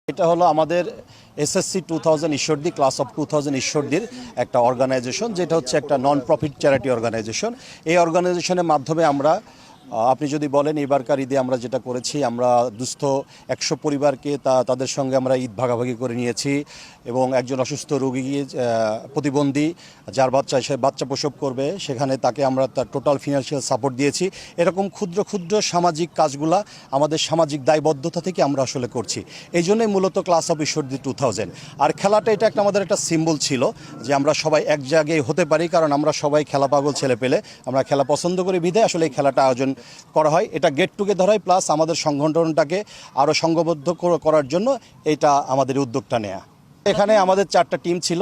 এটা হলো আমাদের এসএসসি 2000 ঈশ্বরদী ক্লাস অফ 2000 ঈশ্বরদীর একটা অর্গানাইজেশন, যেটা হচ্ছে একটা নন প্রফিট চ্যারিটি অর্গানাইজেশন। এই অর্গানাইজেশনের মাধ্যমে আমরা আপনি যদি বলেন এবারকার ঈদে আমরা যেটা করেছি, আমরা দুস্থ 100 পরিবারকে তাদের সঙ্গে আমরা ঈদ ভাগাভাগি করে নিয়েছি এবং একজন অসুস্থ রোগী প্রতিবন্ধী যার বাচ্চা সে বাচ্চা প্রসব করবে, সেখানে তাকে আমরা তার টোটাল ফিনান্সিয়াল সাপোর্ট দিয়েছি। এরকম ক্ষুদ্র ক্ষুদ্র সামাজিক কাজগুলা আমাদের সামাজিক দায়বদ্ধতা থেকে আমরা আসলে করছি। এই জন্যই মূলত ক্লাস অফ ঈশ্বরদী 2000। আর খেলাটা এটা আমাদের একটা সিম্বল ছিল যে আমরা সবাই এক জায়গায় হতে পারি, কারণ আমরা সবাই খেলা পাগল ছেলে পেলে, আমরা খেলা পছন্দ করি বিধায় আসলে এই খেলাটা আয়োজন করা হয়। এটা গেট টুগেদার হয়, প্লাস আমাদের সংগঠনটাকে আরও সংঘবদ্ধ করার জন্য এটা আমাদের উদ্যোগটা নেয়া। এখানে আমাদের 4টা টিম ছিল।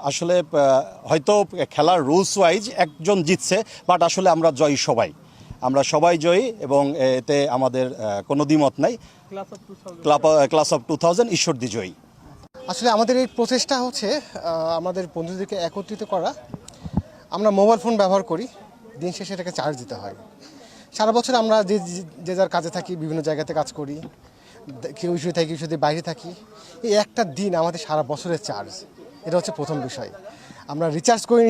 আসলে হয়তো খেলার রুলস ওয়াইজ একজন জিতছে, বাট আসলে আমরা সবাই জয়ী এবং এতে আমাদের কোনো দ্বিমত নাই। ক্লাস অফ 2000 ঈশ্বরদী জয়ী। আসলে আমাদের এই প্রচেষ্টা হচ্ছে আমাদের বন্ধুদেরকে একত্রিত করা। আমরা মোবাইল ফোন ব্যবহার করি, দিন শেষে এটাকে চার্জ দিতে হয়। সারা বছর আমরা যে যার কাজে থাকি, বিভিন্ন জায়গাতে কাজ করি, কেউ ইস্যুতে থাকি, ইস্যুতে বাইরে থাকি। এই একটা দিন আমাদের সারা বছরের চার্জ, এটা হচ্ছে প্রথম বিষয়। আমরা রিচার্জ করি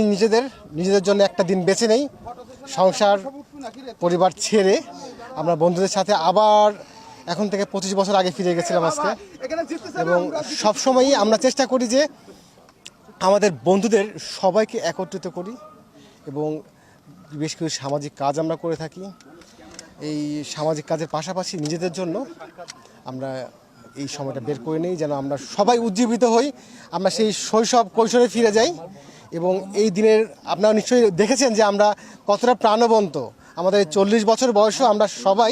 নিজেদের জন্য একটা দিন বেছে নেই, সংসার পরিবার ছেড়ে আমরা বন্ধুদের সাথে আবার এখন থেকে 25 বছর আগে ফিরে গেছিলাম আজকে। এবং সবসময়ই আমরা চেষ্টা করি যে আমাদের বন্ধুদের সবাইকে একত্রিত করি এবং বেশ কিছু সামাজিক কাজ আমরা করে থাকি। এই সামাজিক কাজের পাশাপাশি নিজেদের জন্য আমরা এই সময়টা বের করে নিই, যেন আমরা সবাই উজ্জীবিত হই, আমরা সেই শৈশব কৈশোরে ফিরে যাই। এবং এই দিনের আপনারা নিশ্চয়ই দেখেছেন যে আমরা কতটা প্রাণবন্ত। আমাদের 40 বছর বয়সেও আমরা সবাই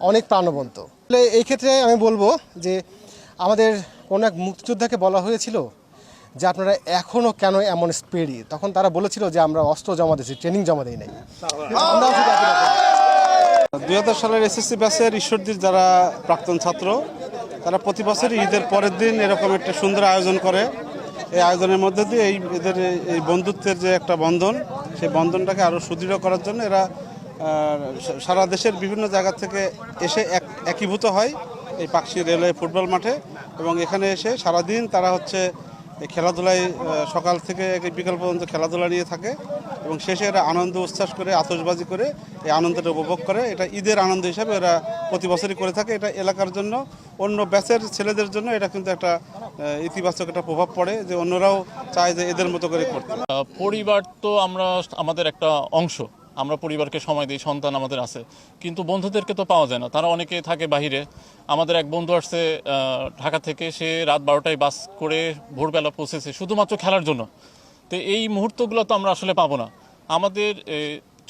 অনেক প্রাণবন্ত। এই ক্ষেত্রে আমি বলবো যে আমাদের কোনো এক মুক্তিযোদ্ধাকে বলা হয়েছিল যে আপনারা এখনও কেন এমন স্পিডি, তখন তারা বলেছিল যে আমরা অস্ত্র জমা দিয়েছি, ট্রেনিং জমা দিই নাই। আমরাও 2000 সালের এসএসসি ব্যাচের ঈশ্বরদীর যারা প্রাক্তন ছাত্র, তারা প্রতি বছরই ঈদের পরের দিন এরকম একটা সুন্দর আয়োজন করে। এই আয়োজনের মধ্যে দিয়ে এদের এই বন্ধুত্বের যে একটা বন্ধন, সেই বন্ধনটাকে আরও সুদৃঢ় করার জন্য এরা সারা দেশের বিভিন্ন জায়গা থেকে এসে একীভূত হয় এই পাকশী রেলওয়ে ফুটবল মাঠে। এবং এখানে এসে সারাদিন তারা হচ্ছে এই খেলাধুলায় সকাল থেকে বিকাল পর্যন্ত খেলাধুলা নিয়ে থাকে এবং শেষে এরা আনন্দ উচ্ছ্বাস করে আতশবাজি করে এই আনন্দটা উপভোগ করে। এটা ঈদের আনন্দ হিসাবে এরা প্রতি বছরই করে থাকে। এটা এলাকার জন্য, অন্য ব্যাচের ছেলেদের জন্য এটা কিন্তু একটা ইতিবাচক একটা প্রভাব পড়ে, যে অন্যরাও চায় যে এদের মতো করে করতে। পরিবার তো আমাদের একটা অংশ, আমরা পরিবারকে সময় দিই, সন্তান আমাদের আছে, কিন্তু বন্ধুদেরকে তো পাওয়া যায় না, তারা অনেকে থাকে বাহিরে। আমাদের এক বন্ধু আসছে ঢাকা থেকে, সে রাত 12টায় বাস করে ভোরবেলা পৌঁছেছে শুধুমাত্র খেলার জন্য। তো এই মুহূর্তগুলো তো আমরা আসলে পাবো না। আমাদের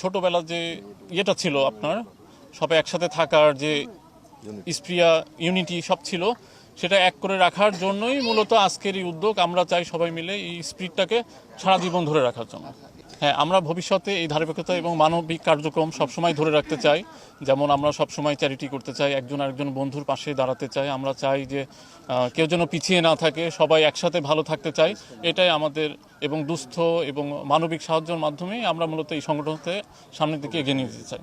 ছোটোবেলা যে ইয়েটা ছিল, আপনার সবাই একসাথে থাকার যে স্প্রিয়া ইউনিটি সব ছিল, সেটা এক করে রাখার জন্যই মূলত আজকের এই উদ্যোগ। আমরা চাই সবাই মিলে এই স্পিরিটটাকে সারা জীবন ধরে রাখার জন্য। হ্যাঁ, আমরা ভবিষ্যতে এই ধারাবাহিকতা এবং মানবিক কার্যক্রম সবসময় ধরে রাখতে চাই। যেমন আমরা সবসময় চ্যারিটি করতে চাই, একজন আরেকজন বন্ধুর পাশে দাঁড়াতে চাই। আমরা চাই যে কেউ যেন পিছিয়ে না থাকে, সবাই একসাথে ভালো থাকতে চাই। এটাই আমাদের, এবং দুস্থ এবং মানবিক সাহায্যের মাধ্যমেই আমরা মূলত এই সংগঠনকে সামনের দিকে এগিয়ে নিয়ে যেতে চাই।